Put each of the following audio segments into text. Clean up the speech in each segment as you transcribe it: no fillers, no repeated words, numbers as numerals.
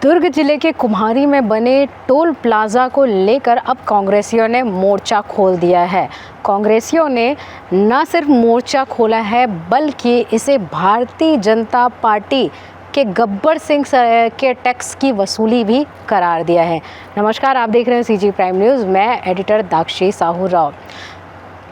दुर्ग जिले के कुम्हारी में बने टोल प्लाजा को लेकर अब कांग्रेसियों ने मोर्चा खोल दिया है। कांग्रेसियों ने न सिर्फ मोर्चा खोला है बल्कि इसे भारतीय जनता पार्टी के गब्बर सिंह के टैक्स की वसूली भी करार दिया है। नमस्कार, आप देख रहे हैं सीजी प्राइम न्यूज़। मैं एडिटर दाक्षी साहू राव।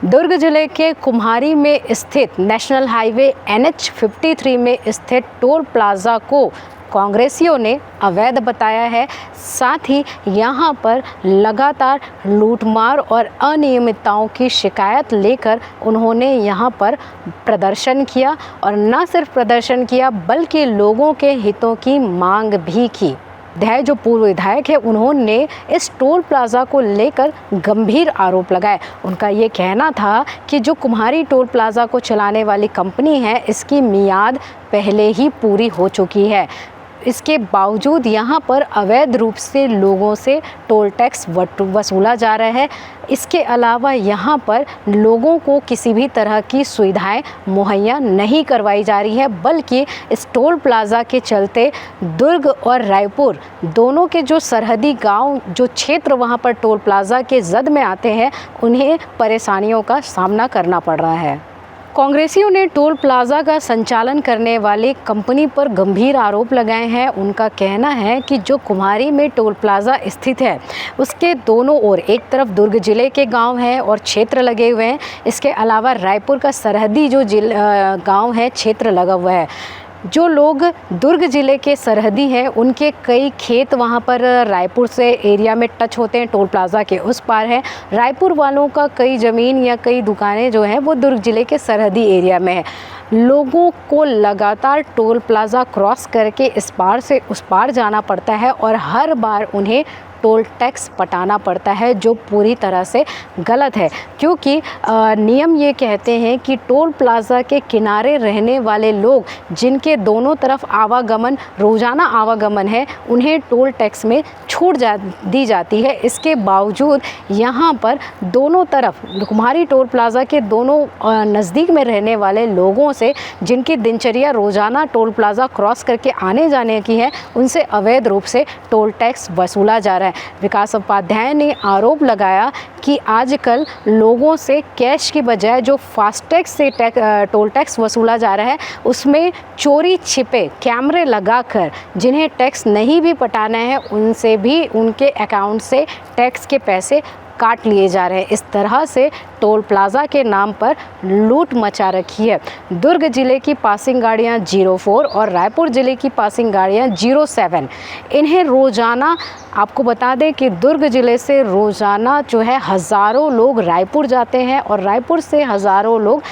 दुर्ग जिले के कुम्हारी में स्थित नेशनल हाईवे NH 53 में स्थित टोल प्लाजा को कांग्रेसियों ने अवैध बताया है। साथ ही यहां पर लगातार लूटमार और अनियमितताओं की शिकायत लेकर उन्होंने यहां पर प्रदर्शन किया और न सिर्फ प्रदर्शन किया बल्कि लोगों के हितों की मांग भी की। जो पूर्व विधायक है उन्होंने इस टोल प्लाजा को लेकर गंभीर आरोप लगाए। उनका ये कहना था कि जो कुम्हारी टोल प्लाजा को चलाने वाली कंपनी है इसकी मियाद पहले ही पूरी हो चुकी है। इसके बावजूद यहाँ पर अवैध रूप से लोगों से टोल टैक्स वसूला जा रहा है। इसके अलावा यहाँ पर लोगों को किसी भी तरह की सुविधाएं मुहैया नहीं करवाई जा रही है, बल्कि इस टोल प्लाज़ा के चलते दुर्ग और रायपुर दोनों के जो सरहदी गांव जो क्षेत्र वहाँ पर टोल प्लाज़ा के जद में आते हैं उन्हें परेशानियों का सामना करना पड़ रहा है। कांग्रेसियों ने टोल प्लाजा का संचालन करने वाली कंपनी पर गंभीर आरोप लगाए हैं। उनका कहना है कि जो कुम्हारी में टोल प्लाजा स्थित है उसके दोनों ओर एक तरफ दुर्ग जिले के गांव हैं और क्षेत्र लगे हुए हैं। इसके अलावा रायपुर का सरहदी जो गांव है क्षेत्र लगा हुआ है। जो लोग दुर्ग ज़िले के सरहदी हैं उनके कई खेत वहाँ पर रायपुर से एरिया में टच होते हैं, टोल प्लाज़ा के उस पार है। रायपुर वालों का कई ज़मीन या कई दुकानें जो हैं वो दुर्ग ज़िले के सरहदी एरिया में है। लोगों को लगातार टोल प्लाज़ा क्रॉस करके इस पार से उस पार जाना पड़ता है और हर बार उन्हें टोल टैक्स पटाना पड़ता है, जो पूरी तरह से गलत है। क्योंकि नियम ये कहते हैं कि टोल प्लाज़ा के किनारे रहने वाले लोग जिनके दोनों तरफ रोज़ाना आवागमन है उन्हें टोल टैक्स में छूट दी जाती है। इसके बावजूद यहाँ पर दोनों तरफ कुम्हारी टोल प्लाज़ा के दोनों नज़दीक में रहने वाले लोगों से जिनकी दिनचर्या रोज़ाना टोल प्लाज़ा क्रॉस करके आने जाने की है उनसे अवैध रूप से टोल टैक्स वसूला जा रहा है। विकास उपाध्याय ने आरोप लगाया कि आजकल लोगों से कैश की बजाय जो फास्टैग से टोल टैक्स वसूला जा रहा है उसमें चोरी छिपे कैमरे लगाकर जिन्हें टैक्स नहीं भी पटाना है उनसे भी उनके अकाउंट से टैक्स के पैसे काट लिए जा रहे हैं। इस तरह से टोल प्लाज़ा के नाम पर लूट मचा रखी है। दुर्ग ज़िले की पासिंग गाड़ियां 04 और रायपुर ज़िले की पासिंग गाड़ियां 07 इन्हें रोज़ाना, आपको बता दें कि दुर्ग ज़िले से रोज़ाना जो है हज़ारों लोग रायपुर जाते हैं और रायपुर से हज़ारों लोग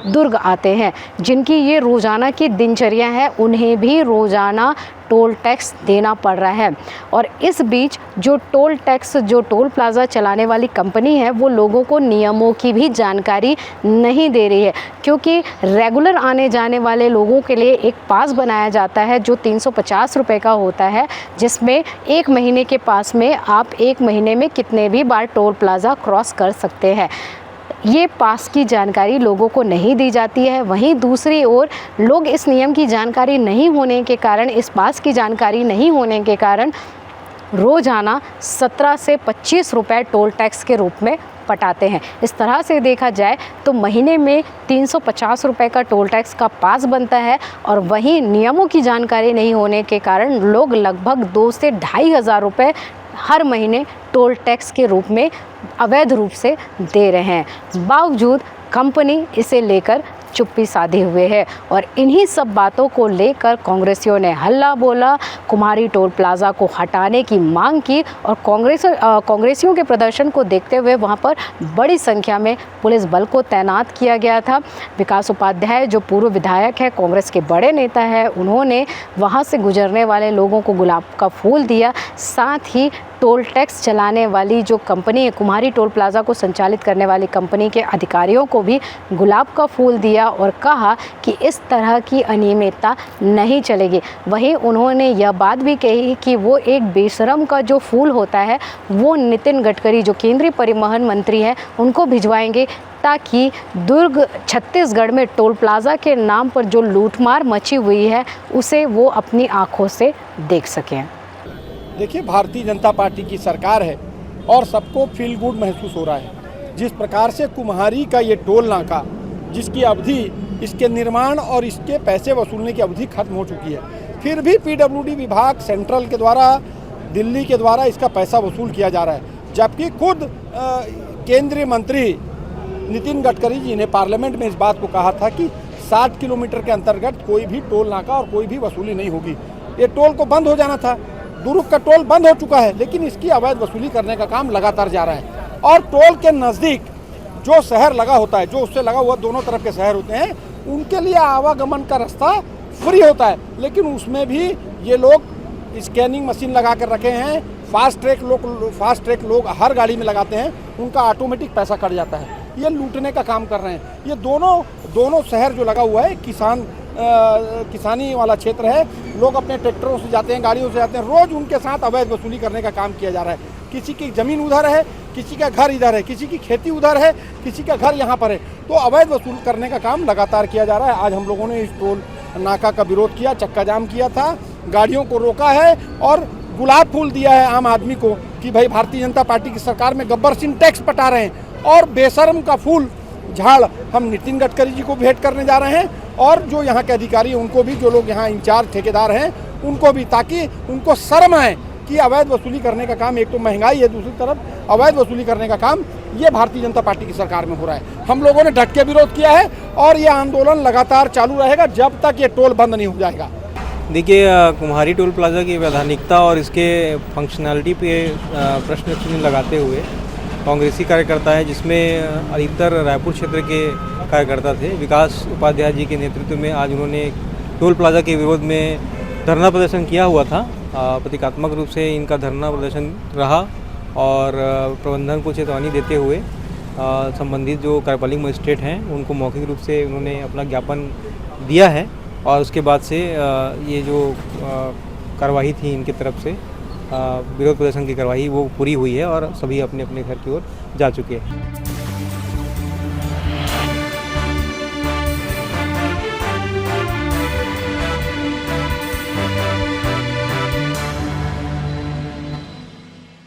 दुर्ग आते हैं। जिनकी ये रोज़ाना की दिनचर्या है उन्हें भी रोज़ाना टोल टैक्स देना पड़ रहा है। और इस बीच जो टोल प्लाज़ा चलाने वाली कंपनी है वो लोगों को नियमों की भी जानकारी नहीं दे रही है। क्योंकि रेगुलर आने जाने वाले लोगों के लिए एक पास बनाया जाता है जो 350 रुपये का होता है, जिसमें एक महीने के पास में आप एक महीने में कितने भी बार टोल प्लाज़ा क्रॉस कर सकते हैं। ये पास की जानकारी लोगों को नहीं दी जाती है। वहीं दूसरी ओर लोग इस नियम की जानकारी नहीं होने के कारण, इस पास की जानकारी नहीं होने के कारण रोज़ाना 17 से 25 रुपये टोल टैक्स के रूप में पटाते हैं। इस तरह से देखा जाए तो महीने में 350 रुपये का टोल टैक्स का पास बनता है और वहीं नियमों की जानकारी नहीं होने के कारण लोग लगभग 2 से 2.5 हज़ार रुपये हर महीने टोल टैक्स के रूप में अवैध रूप से दे रहे हैं। बावजूद कंपनी इसे लेकर चुप्पी साधे हुए है और इन्हीं सब बातों को लेकर कांग्रेसियों ने हल्ला बोला, कुम्हारी टोल प्लाज़ा को हटाने की मांग की और कांग्रेसियों के प्रदर्शन को देखते हुए वहां पर बड़ी संख्या में पुलिस बल को तैनात किया गया था। विकास उपाध्याय जो पूर्व विधायक है, कांग्रेस के बड़े नेता है, उन्होंने वहां से गुजरने वाले लोगों को गुलाब का फूल दिया। साथ ही टोल टैक्स चलाने वाली जो कंपनी है, कुम्हारी टोल प्लाज़ा को संचालित करने वाली कंपनी के अधिकारियों को भी गुलाब का फूल दिया और कहा कि इस तरह की अनियमितता नहीं चलेगी। वहीं उन्होंने यह बात भी कही कि वो एक बेशरम का जो फूल होता है वो नितिन गडकरी जो केंद्रीय परिवहन मंत्री हैं उनको भिजवाएंगे ताकि दुर्ग छत्तीसगढ़ में टोल प्लाज़ा के नाम पर जो लूटमार मची हुई है उसे वो अपनी आँखों से देख सकें। देखिए, भारतीय जनता पार्टी की सरकार है और सबको फील गुड महसूस हो रहा है। जिस प्रकार से कुम्हारी का ये टोल नाका, जिसकी अवधि, इसके निर्माण और इसके पैसे वसूलने की अवधि खत्म हो चुकी है, फिर भी पीडब्ल्यूडी विभाग सेंट्रल के द्वारा, दिल्ली के द्वारा इसका पैसा वसूल किया जा रहा है। जबकि खुद केंद्रीय मंत्री नितिन गडकरी जी ने पार्लियामेंट में इस बात को कहा था कि 60 किलोमीटर के अंतर्गत कोई भी टोल नाका और कोई भी वसूली नहीं होगी। ये टोल को बंद हो जाना था। दुरुक का टोल बंद हो चुका है, लेकिन इसकी अवैध वसूली करने का काम लगातार जा रहा है। और टोल के नज़दीक जो शहर लगा होता है, जो उससे लगा हुआ दोनों तरफ के शहर होते हैं, उनके लिए आवागमन का रास्ता फ्री होता है, लेकिन उसमें भी ये लोग स्कैनिंग मशीन लगा कर रखे हैं। फास्ट ट्रैक लोग हर गाड़ी में लगाते हैं, उनका ऑटोमेटिक पैसा कट जाता है। ये लूटने का काम कर रहे हैं। ये दोनों शहर जो लगा हुआ है, किसानी वाला क्षेत्र है। लोग अपने ट्रैक्टरों से जाते हैं, गाड़ियों से जाते हैं, रोज़ उनके साथ अवैध वसूली करने का काम किया जा रहा है। किसी की ज़मीन उधर है, किसी का घर इधर है, किसी की खेती उधर है, किसी का घर यहाँ पर है। तो अवैध वसूल करने का काम लगातार किया जा रहा है। आज हम लोगों ने इस टोल नाका का विरोध किया, चक्का जाम किया था, गाड़ियों को रोका है और गुलाब फूल दिया है आम आदमी को कि भाई भारतीय जनता पार्टी की सरकार में गब्बर सिंह टैक्स पटा रहे हैं। और बेशर्म का फूल झाड़ हम नितिन गडकरी जी को भेंट करने जा रहे हैं और जो यहाँ के अधिकारी हैं उनको भी, जो लोग यहाँ इंचार्ज ठेकेदार हैं उनको भी, ताकि उनको शर्म आए कि अवैध वसूली करने का काम, एक तो महंगाई है, दूसरी तरफ अवैध वसूली करने का काम ये भारतीय जनता पार्टी की सरकार में हो रहा है। हम लोगों ने डट के विरोध किया है और ये आंदोलन लगातार चालू रहेगा जब तक ये टोल बंद नहीं हो जाएगा। देखिए, कुम्हारी टोल प्लाजा की वैधानिकता और इसके फंक्शनैलिटी पे प्रश्न चिन्ह लगाते हुए कांग्रेसी कार्यकर्ता है, जिसमें अधिकतर रायपुर क्षेत्र के कार्यकर्ता थे, विकास उपाध्याय जी के नेतृत्व में आज उन्होंने टोल प्लाजा के विरोध में धरना प्रदर्शन किया हुआ था। प्रतीकात्मक रूप से इनका धरना प्रदर्शन रहा और प्रबंधन को चेतावनी देते हुए संबंधित जो कार्यपालिक मजिस्ट्रेट हैं उनको मौखिक रूप से उन्होंने अपना ज्ञापन दिया है और उसके बाद से ये जो कार्रवाई थी इनकी तरफ से, विरोध प्रदर्शन की कार्रवाई, वो पूरी हुई है और सभी अपने अपने घर की ओर जा चुके हैं।